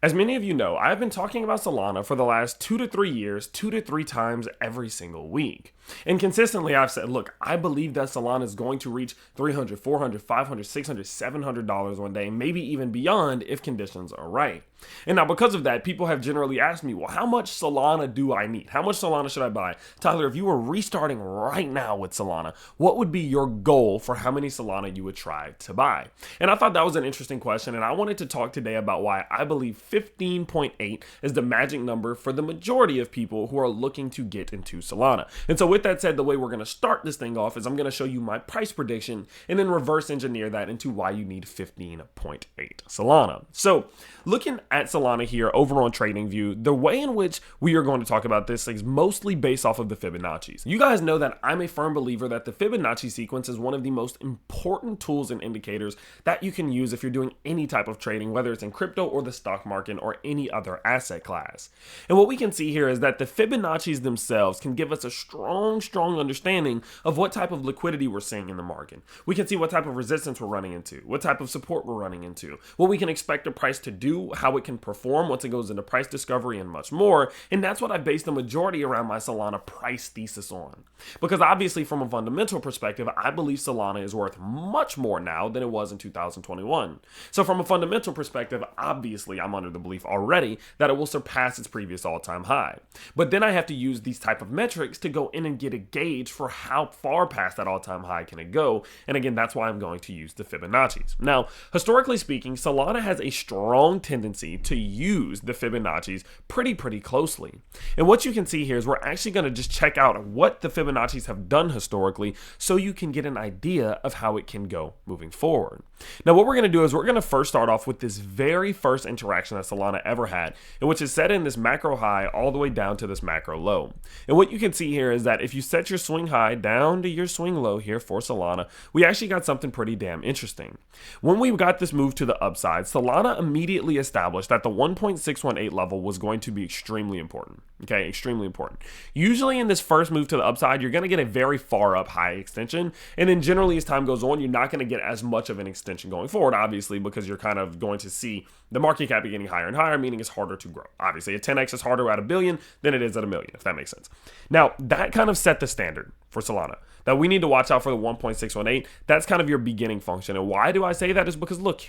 As many of you know, I've been talking about Solana for the last 2 to 3 years, 2 to 3 times every single week. And consistently I've said, look, I believe that Solana is going to reach $300, $400, $500, $600, $700 one day, maybe even beyond if conditions are right. And now because of that, people have generally asked me, well, how much Solana do I need? How much Solana should I buy? Tyler, if you were restarting right now with Solana, what would be your goal for how many Solana you would try to buy? And I thought that was an interesting question. And I wanted to talk today about why I believe 15.8 is the magic number for the majority of people who are looking to get into Solana. And so with that said, the way we're going to start this thing off is I'm going to show you my price prediction and then reverse engineer that into why you need 15.8 Solana. So looking at Solana here over on TradingView, the way in which we are going to talk about this is mostly based off of the Fibonacci's. You guys know that I'm a firm believer that the Fibonacci sequence is one of the most important tools and indicators that you can use if you're doing any type of trading, whether it's in crypto or the stock market or any other asset class. And what we can see here is that the Fibonacci's themselves can give us a strong understanding of what type of liquidity we're seeing in the market. We can see what type of resistance we're running into, what type of support we're running into, what we can expect a price to do, how it can perform once it goes into price discovery, and much more. And that's what I base the majority around my Solana price thesis on. Because obviously from a fundamental perspective, I believe Solana is worth much more now than it was in 2021. So from a fundamental perspective, obviously I'm under the belief already that it will surpass its previous all-time high. But then I have to use these type of metrics to go in and get a gauge for how far past that all-time high can it go. And again, that's why I'm going to use the Fibonacci's. Now, historically speaking, Solana has a strong tendency to use the Fibonacci's pretty closely. And what you can see here is we're actually going to just check out what the Fibonacci's have done historically so you can get an idea of how it can go moving forward. Now, what we're going to do is we're going to first start off with this very first interaction that Solana ever had, in which is set in this macro high all the way down to this macro low. And what you can see here is that if you set your swing high down to your swing low here for Solana, we actually got something pretty damn interesting. When we got this move to the upside, Solana immediately established that the 1.618 level was going to be extremely important. Okay, extremely important. Usually in this first move to the upside, you're going to get a very far up high extension. And then generally as time goes on, you're not going to get as much of an extension going forward, obviously, because you're kind of going to see the market cap getting higher and higher, meaning it's harder to grow. Obviously, a 10x is harder at a billion than it is at a million, if that makes sense. Now, that kind of set the standard for Solana, that we need to watch out for the 1.618. That's kind of your beginning function. And why do I say that is because, look,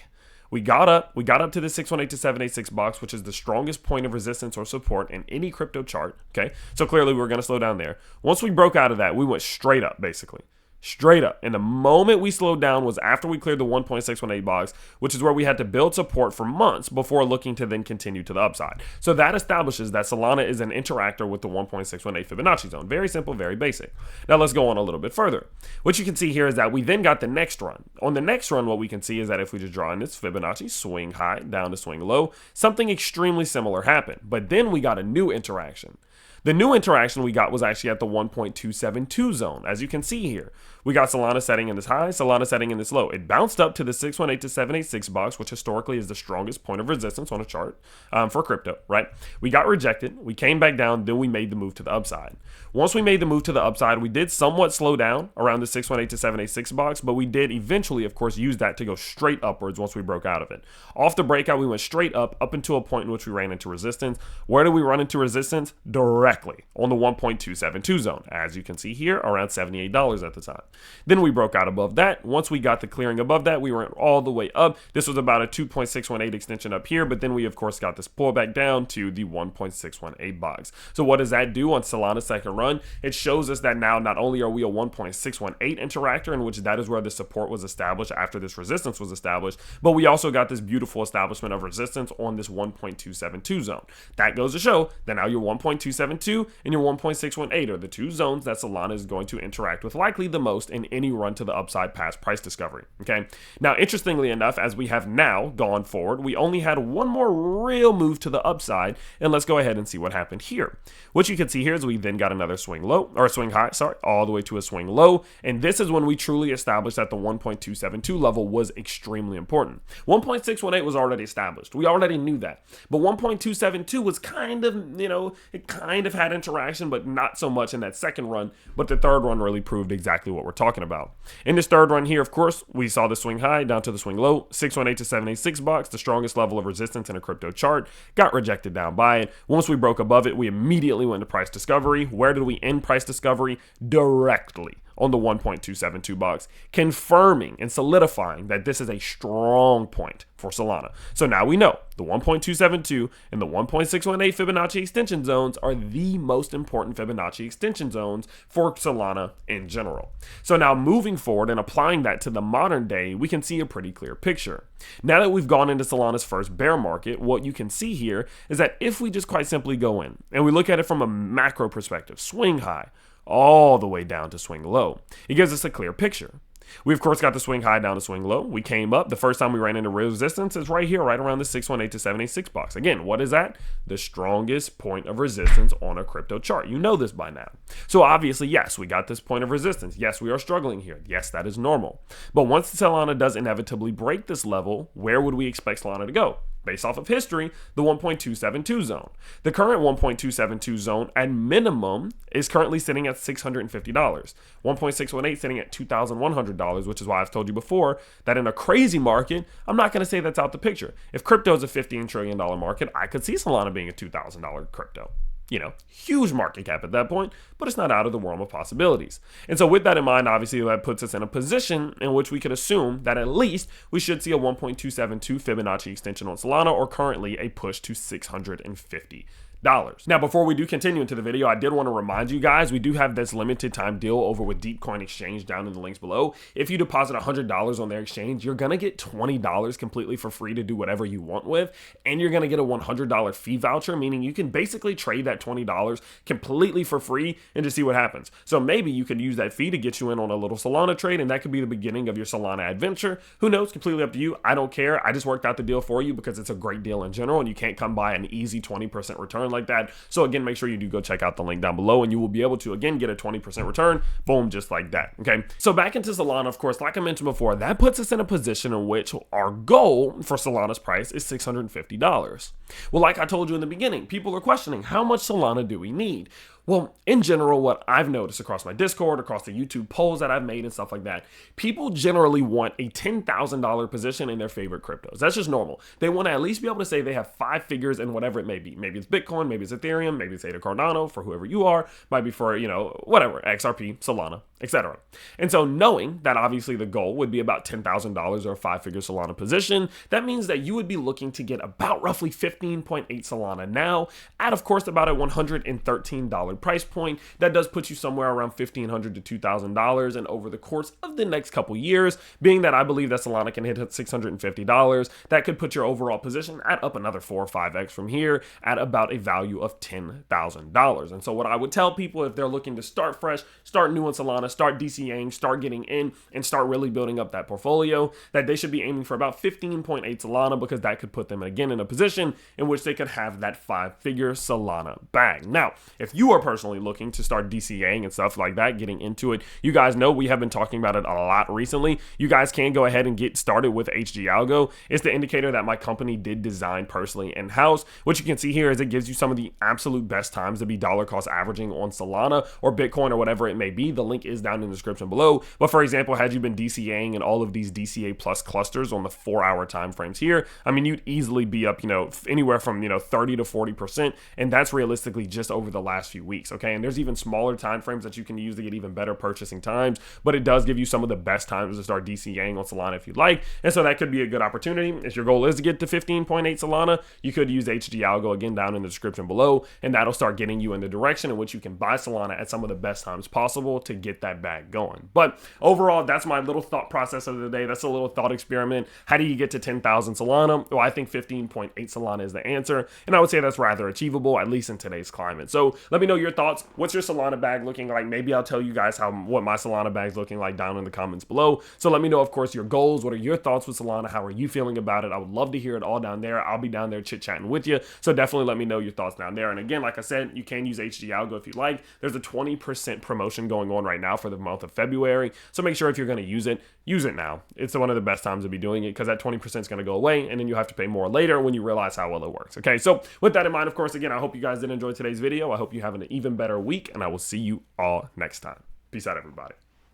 we got up to the 618 to 786 box, which is the strongest point of resistance or support in any crypto chart. Okay, so clearly we're going to slow down there. Once we broke out of that, we went straight up, basically. Straight up. And the moment we slowed down was after we cleared the 1.618 box, which is where we had to build support for months before looking to then continue to the upside. So that establishes that Solana is an interactor with the 1.618 Fibonacci zone. Very simple, very basic. Now let's go on a little bit further. What you can see here is that we then got the next run. On the next run, what we can see is that if we just draw in this Fibonacci, swing high down to swing low, something extremely similar happened. But then we got a new interaction. The new interaction we got was actually at the 1.272 zone. As you can see here, we got Solana setting in this high, Solana setting in this low. It bounced up to the 618 to 786 box, which historically is the strongest point of resistance on a chart for crypto, right? We got rejected, we came back down, then we made the move to the upside. Once we made the move to the upside, we did somewhat slow down around the 618 to 786 box, but we did eventually, of course, use that to go straight upwards once we broke out of it. Off the breakout, we went straight up until a point in which we ran into resistance. Where did we run into resistance? Directly on the 1.272 zone, as you can see here, around $78 at the time. Then we broke out above that. Once we got the clearing above that, we went all the way up. This was about a 2.618 extension up here, but then we of course got this pullback down to the 1.618 box. So what does that do on Solana's second run? It shows us that now not only are we a 1.618 interactor, in which that is where the support was established after this resistance was established, but we also got this beautiful establishment of resistance on this 1.272 zone. That goes to show that now your 1.272 and your 1.618 are the two zones that Solana is going to interact with likely the most in any run to the upside past price discovery. Okay. Now, interestingly enough, as we have now gone forward, we only had one more real move to the upside, and let's go ahead and see what happened here. What you can see here is we then got another swing low, or swing high, sorry, all the way to a swing low, and this is when we truly established that the 1.272 level was extremely important. 1.618 was already established. We already knew that, but 1.272 was kind of of had interaction, but not so much in that second run. But the third run really proved exactly what we're talking about. In this third run here, of course, we saw the swing high down to the swing low, 618 to 786 bucks, the strongest level of resistance in a crypto chart, got rejected down by it. Once we broke above it, we immediately went to price discovery. Where did we end price discovery? Directly on the 1.272 bucks, confirming and solidifying that this is a strong point for Solana. So now we know the 1.272 and the 1.618 Fibonacci extension zones are the most important Fibonacci extension zones for Solana in general. So now moving forward and applying that to the modern day, we can see a pretty clear picture. Now that we've gone into Solana's first bear market, what you can see here is that if we just quite simply go in and we look at it from a macro perspective, swing high, all the way down to swing low, it gives us a clear picture. We, of course, got the swing high down to swing low. We came up. The first time we ran into resistance is right here, right around the 618 to 786 bucks. Again, what is that? The strongest point of resistance on a crypto chart. You know this by now. So obviously, yes, we got this point of resistance. Yes, we are struggling here. Yes, that is normal. But once Solana does inevitably break this level, where would we expect Solana to go? Based off of history, the 1.272 zone. The current 1.272 zone at minimum is currently sitting at $650. 1.618 sitting at $2,100, which is why I've told you before that in a crazy market, I'm not going to say that's out the picture. If crypto is a $15 trillion market, I could see Solana being a $2,000 crypto. You know, huge market cap at that point, but it's not out of the realm of possibilities. And so with that in mind, obviously that puts us in a position in which we could assume that at least we should see a 1.272 Fibonacci extension on Solana, or currently a push to $650. Now, before we do continue into the video, I did want to remind you guys, we do have this limited time deal over with DeepCoin exchange down in the links below. If you deposit $100 on their exchange, you're going to get $20 completely for free to do whatever you want with. And you're going to get a $100 fee voucher, meaning you can basically trade that $20 completely for free and just see what happens. So maybe you could use that fee to get you in on a little Solana trade, and that could be the beginning of your Solana adventure. Who knows? Completely up to you. I don't care. I just worked out the deal for you because it's a great deal in general, and you can't come by an easy 20% return like that. So again, make sure you do go check out the link down below, and you will be able to again get a 20% return, boom, just like that. Okay, so back into Solana, of course, like I mentioned before, that puts us in a position in which our goal for Solana's price is $650. Well, like I told you in the beginning, people are questioning, how much Solana do we need? Well, in general, what I've noticed across my Discord, across the YouTube polls that I've made and stuff like that, people generally want a $10,000 position in their favorite cryptos. That's just normal. They want to at least be able to say they have 5 figures in whatever it may be. Maybe it's Bitcoin, maybe it's Ethereum, maybe it's ADA Cardano for whoever you are, might be for, you know, whatever, XRP, Solana, etc. And so knowing that obviously the goal would be about $10,000 or a 5-figure Solana position, that means that you would be looking to get about roughly 15.8 Solana now at, of course, about a $113 price point. That does put you somewhere around $1,500 to $2,000, and over the course of the next couple years, being that I believe that Solana can hit $650, that could put your overall position at up another 4 or 5x from here at about a value of $10,000. And so what I would tell people, if they're looking to start fresh, start new on Solana, start DCAing, start getting in, and start really building up that portfolio, that they should be aiming for about 15.8 Solana, because that could put them again in a position in which they could have that 5-figure Solana bag. Now, if you are personally looking to start DCAing and stuff like that, getting into it, you guys know we have been talking about it a lot recently. You guys can go ahead and get started with HG Algo. It's the indicator that my company did design personally in-house. What you can see here is it gives you some of the absolute best times to be dollar cost averaging on Solana or Bitcoin or whatever it may be. The link is down in the description below. But for example, had you been DCAing in all of these DCA plus clusters on the 4-hour time frames here, I mean, you'd easily be up, anywhere from, 30 to 40%. And that's realistically just over the last few weeks. Okay. And there's even smaller time frames that you can use to get even better purchasing times, but it does give you some of the best times to start DCAing on Solana if you'd like. And so that could be a good opportunity. If your goal is to get to 15.8 Solana, you could use HG Algo again down in the description below, and that'll start getting you in the direction in which you can buy Solana at some of the best times possible to get that bag going. But overall, that's my little thought process of the day. That's a little thought experiment. How do you get to 10,000 Solana? Well, I think 15.8 Solana is the answer, and I would say that's rather achievable, at least in today's climate. So let me know your thoughts. What's your Solana bag looking like? Maybe I'll tell you guys what my Solana bag's looking like down in the comments below. So let me know, of course, your goals. What are your thoughts with Solana? How are you feeling about it? I would love to hear it all down there. I'll be down there chit-chatting with you. So definitely let me know your thoughts down there. And again, like I said, you can use HG Algo if you like. There's a 20% promotion going on right now out for the month of February. So make sure if you're going to use it now. It's one of the best times to be doing it because that 20% is going to go away and then you have to pay more later when you realize how well it works. Okay, so with that in mind, of course, again, I hope you guys did enjoy today's video. I hope you have an even better week and I will see you all next time. Peace out, everybody.